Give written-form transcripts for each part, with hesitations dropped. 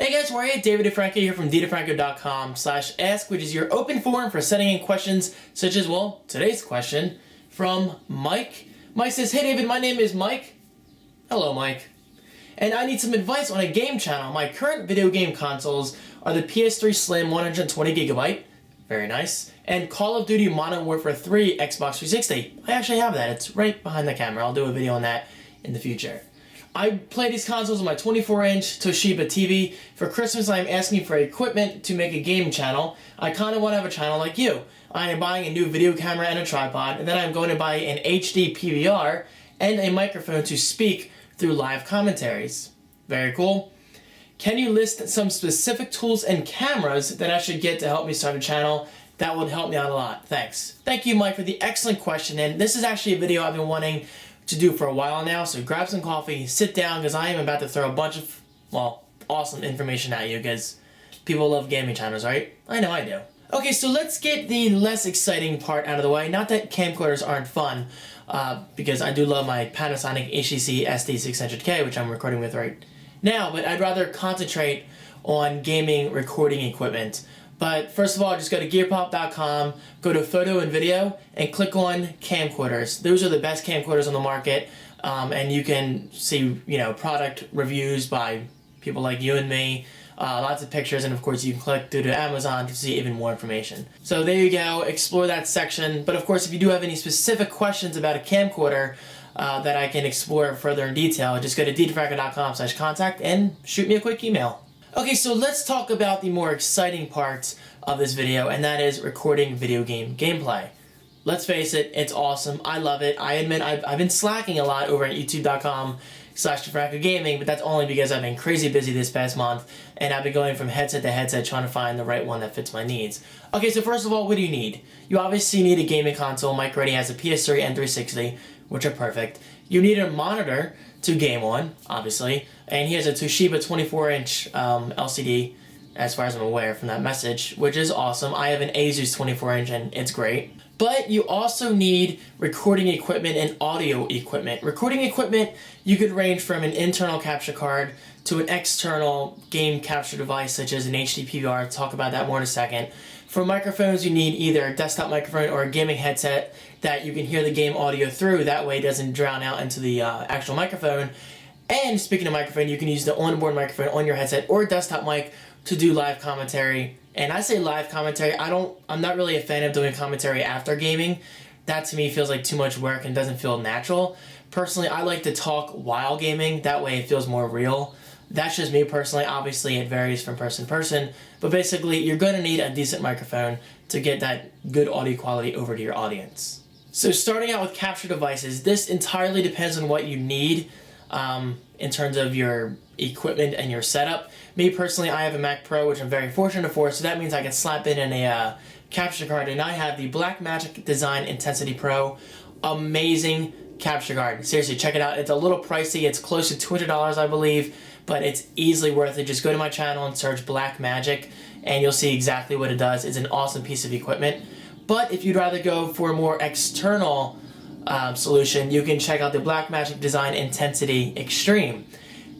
Hey guys, how are you? David Franco here from dfranco.com/ask, which is your open forum for sending in questions such as, well, today's question from Mike. Mike says, hey David, my name is Mike. Hello Mike. And I need some advice on a game channel. My current video game consoles are the PS3 Slim 120GB, very nice, and Call of Duty Modern Warfare 3 Xbox 360. I actually have that, it's right behind the camera. I'll do a video on that in the future. I play these consoles on my 24-inch Toshiba TV. For Christmas, I am asking for equipment to make a game channel. I kind of want to have a channel like you. I am buying a new video camera and a tripod, and then I'm going to buy an HD PVR and a microphone to speak through live commentaries. Very cool. Can you list some specific tools and cameras that I should get to help me start a channel? That would help me out a lot. Thanks. Thank you, Mike, for the excellent question, and this is actually a video I've been wanting to do for a while now, so grab some coffee, sit down, because I am about to throw a bunch of, well, awesome information at you, because people love gaming channels, right? I know I do. Okay, so let's get the less exciting part out of the way. Not that camcorders aren't fun, because I do love my Panasonic HTC SD600K, which I'm recording with right now, but I'd rather concentrate on gaming recording equipment. But first of all, just go to gearpop.com, go to photo and video, and click on camcorders. Those are the best camcorders on the market, and you can see, product reviews by people like you and me, lots of pictures, and of course you can click through to Amazon to see even more information. So there you go, explore that section. But of course, if you do have any specific questions about a camcorder that I can explore further in detail, just go to dfranco.com/contact and shoot me a quick email. Okay, so let's talk about the more exciting part of this video, and that is recording video game gameplay. Let's face it, it's awesome. I love it. I admit I've been slacking a lot over at youtube.com/DeFrancoGaming, but that's only because I've been crazy busy this past month, and I've been going from headset to headset trying to find the right one that fits my needs. Okay, so first of all, what do you need? You obviously need a gaming console. Mike already has a PS3 and 360, which are perfect. You need a monitor to game on, obviously, and he has a Toshiba 24-inch LCD, as far as I'm aware from that message, which is awesome. I have an Asus 24-inch, and it's great. But you also need recording equipment and audio equipment. Recording equipment, you could range from an internal capture card to an external game capture device, such as an HD PVR. I'll talk about that more in a second. For microphones, you need either a desktop microphone or a gaming headset that you can hear the game audio through. That way it doesn't drown out into the actual microphone. And speaking of microphone, you can use the onboard microphone on your headset or desktop mic to do live commentary. And I say live commentary, I'm not really a fan of doing commentary after gaming. That to me feels like too much work and doesn't feel natural. Personally, I like to talk while gaming. That way it feels more real. That's just me personally. Obviously, it varies from person to person. But basically, you're going to need a decent microphone to get that good audio quality over to your audience. So starting out with capture devices, this entirely depends on what you need in terms of your equipment and your setup. Me personally, I have a Mac Pro, which I'm very fortunate for, so that means I can slap in a capture card, and I have the Blackmagic Design Intensity Pro. Amazing capture card. Seriously, check it out. It's a little pricey. It's close to $200, I believe, but it's easily worth it. Just go to my channel and search Blackmagic, and you'll see exactly what it does. It's an awesome piece of equipment. But if you'd rather go for a more external solution, you can check out the Blackmagic Design Intensity Extreme.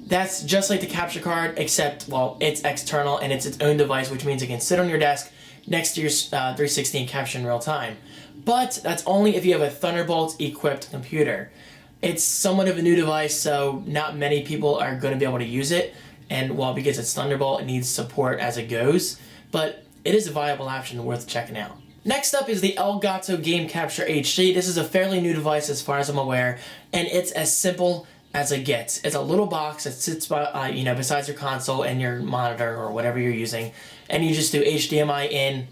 That's just like the capture card, except, well, it's external and it's its own device, which means it can sit on your desk next to your 360 and capture in real time. But that's only if you have a Thunderbolt-equipped computer. It's somewhat of a new device, so not many people are going to be able to use it. And, well, because it's Thunderbolt, it needs support as it goes. But it is a viable option worth checking out. Next up is the Elgato Game Capture HD. This is a fairly new device as far as I'm aware, and it's as simple as it gets. It's a little box that sits by, besides your console and your monitor or whatever you're using, and you just do HDMI in,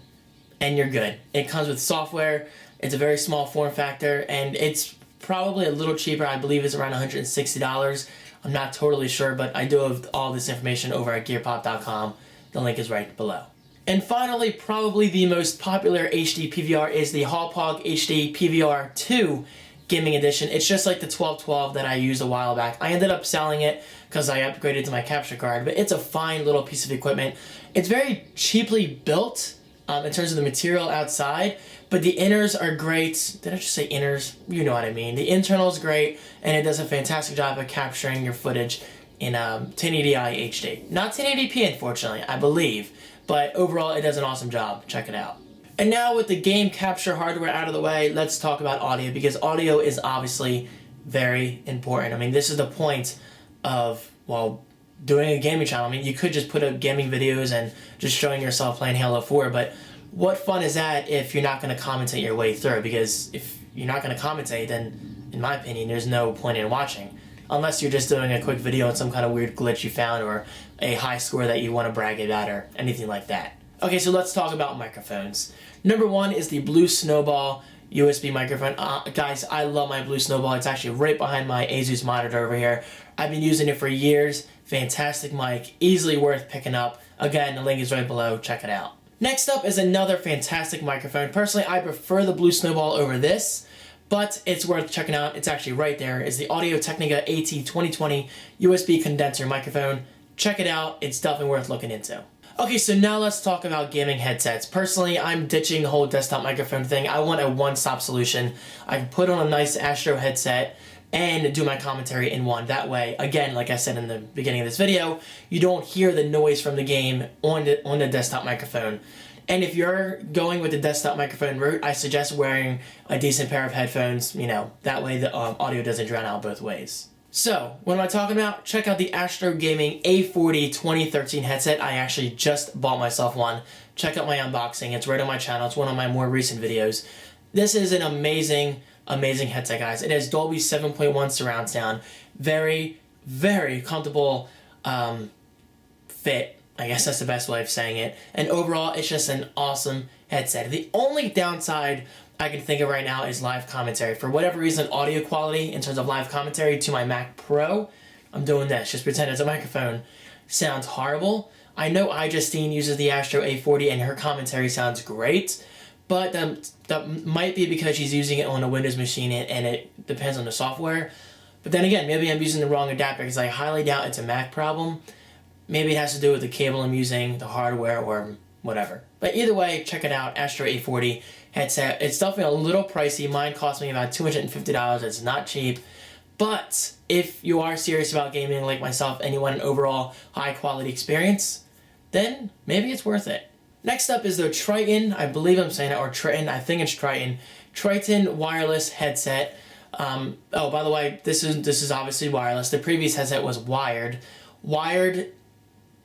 and you're good. It comes with software. It's a very small form factor, and it's probably a little cheaper. I believe it's around $160. I'm not totally sure, but I do have all this information over at gearpop.com. The link is right below. And finally, probably the most popular HD PVR is the Hauppauge HD PVR 2 Gaming Edition. It's just like the 1212 that I used a while back. I ended up selling it because I upgraded to my capture card, but it's a fine little piece of equipment. It's very cheaply built in terms of the material outside, but the inners are great. Did I just say inners? You know what I mean. The internal is great, and it does a fantastic job of capturing your footage in 1080i HD. Not 1080p, unfortunately, I believe, but overall it does an awesome job. Check it out. And now with the game capture hardware out of the way, let's talk about audio, because audio is obviously very important. I mean, this is the point of, well, doing a gaming channel. I mean, you could just put up gaming videos and just showing yourself playing Halo 4, but what fun is that if you're not going to commentate your way through? Because if you're not going to commentate, then, in my opinion, there's no point in watching. Unless you're just doing a quick video on some kind of weird glitch you found or a high score that you want to brag about or anything like that. Okay, so let's talk about microphones. Number one is the Blue Snowball USB microphone. Guys, I love my Blue Snowball. It's actually right behind my Asus monitor over here. I've been using it for years. Fantastic mic, easily worth picking up. Again, the link is right below. Check it out. Next up is another fantastic microphone. Personally, I prefer the Blue Snowball over this, but it's worth checking out. It's actually right there. It's the Audio-Technica AT2020 USB condenser microphone. Check it out. It's definitely worth looking into. Okay, so now let's talk about gaming headsets. Personally, I'm ditching the whole desktop microphone thing. I want a one-stop solution. I can put on a nice Astro headset and do my commentary in one. That way, again, like I said in the beginning of this video, you don't hear the noise from the game on the desktop microphone. And if you're going with the desktop microphone route, I suggest wearing a decent pair of headphones, you know, that way the audio doesn't drown out both ways. So, what am I talking about? Check out the Astro Gaming A40 2013 headset. I actually just bought myself one. Check out my unboxing. It's right on my channel. It's one of my more recent videos. This is an amazing headset, guys. It has Dolby 7.1 surround sound. Very, very comfortable fit. I guess that's the best way of saying it. And overall, it's just an awesome headset. The only downside I can think of right now is live commentary. For whatever reason, audio quality in terms of live commentary to my Mac Pro, I'm doing this. Just pretend it's a microphone. Sounds horrible. I know iJustine uses the Astro A40 and her commentary sounds great, but that might be because she's using it on a Windows machine and it depends on the software. But then again, maybe I'm using the wrong adapter because I highly doubt it's a Mac problem. Maybe it has to do with the cable I'm using, the hardware, or whatever. But either way, check it out, Astro A40 headset. It's definitely a little pricey. Mine cost me about $250. It's not cheap. But if you are serious about gaming like myself and you want an overall high quality experience, then maybe it's worth it. Next up is the Triton, I believe I'm saying it, or Triton, I think it's Triton. Triton wireless headset. Oh, by the way, this is obviously wireless. The previous headset was wired. Wired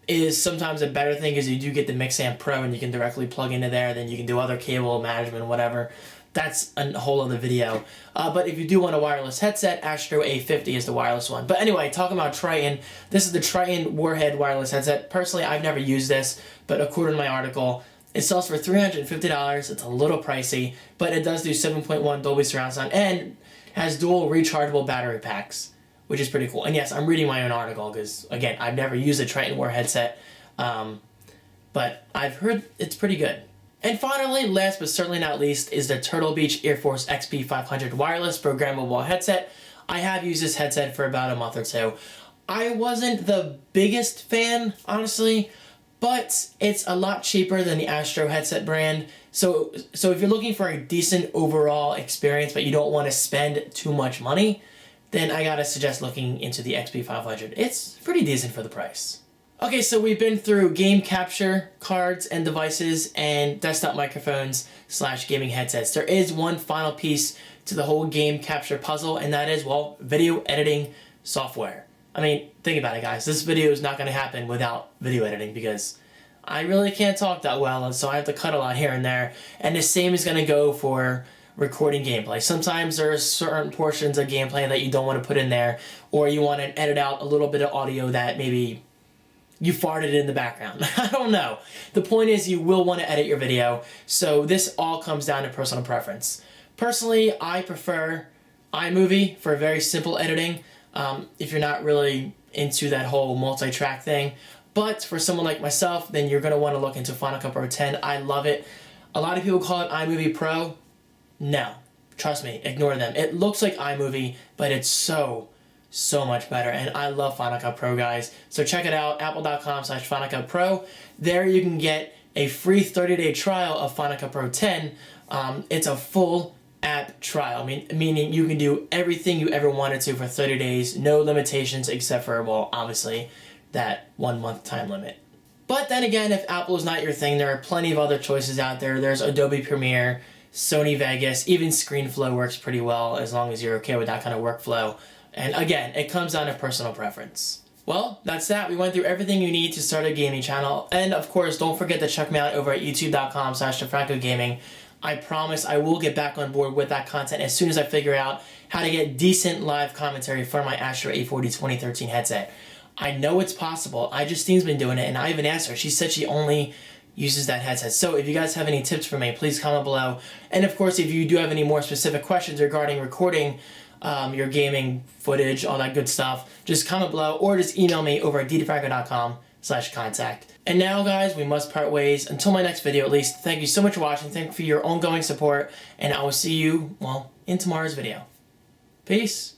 is sometimes a better thing because you do get the Mixamp Pro and you can directly plug into there, then you can do other cable management, whatever. That's a whole other video. But if you do want a wireless headset, Astro A50 is the wireless one. But anyway, talking about Triton, this is the Triton Warhead wireless headset. Personally, I've never used this, but according to my article, it sells for $350. It's a little pricey, but it does do 7.1 Dolby surround sound and has dual rechargeable battery packs, which is pretty cool. And yes, I'm reading my own article because, again, I've never used a Triton War headset, but I've heard it's pretty good. And finally, last but certainly not least, is the Turtle Beach Air Force XP500 wireless programmable headset. I have used this headset for about a month or two. I wasn't the biggest fan, honestly, but it's a lot cheaper than the Astro headset brand. So if you're looking for a decent overall experience, but you don't want to spend too much money, then I gotta suggest looking into the XP500. It's pretty decent for the price. Okay, so we've been through game capture cards and devices and desktop microphones / gaming headsets. There is one final piece to the whole game capture puzzle, and that is, well, video editing software. I mean, think about it, guys. This video is not going to happen without video editing because I really can't talk that well, and so I have to cut a lot here and there. And the same is going to go for recording gameplay. Sometimes there are certain portions of gameplay that you don't want to put in there, or you want to edit out a little bit of audio that maybe you farted in the background. I don't know. The point is you will want to edit your video, so this all comes down to personal preference. Personally, I prefer iMovie for very simple editing, if you're not really into that whole multi-track thing. But for someone like myself, then you're going to want to look into Final Cut Pro 10. I love it. A lot of people call it iMovie Pro. No. Trust me, ignore them. It looks like iMovie, but it's so much better, and I love Final Cut Pro, guys. So check it out, apple.com/Final Cut Pro. There you can get a free 30-day trial of Final Cut Pro 10. It's a full app trial. Meaning you can do everything you ever wanted to for 30 days, no limitations except for, well, obviously, that 1 month time limit. But then again, if Apple is not your thing, there are plenty of other choices out there. There's Adobe Premiere, Sony Vegas, even ScreenFlow works pretty well as long as you're okay with that kind of workflow. And again, it comes down to personal preference. Well, that's that. We went through everything you need to start a gaming channel. And of course, don't forget to check me out over at youtube.com/FrancoGaming. I promise I will get back on board with that content as soon as I figure out how to get decent live commentary for my Astro A40 2013 headset. I know it's possible. Justine's been doing it, and I even asked her. She said she only uses that headset. So if you guys have any tips for me, please comment below. And of course, if you do have any more specific questions regarding recording your gaming footage, all that good stuff, just comment below or just email me over at ddfranco.com/contact. And now, guys, we must part ways. Until my next video, at least, thank you so much for watching. Thank you for your ongoing support, and I will see you, well, in tomorrow's video. Peace.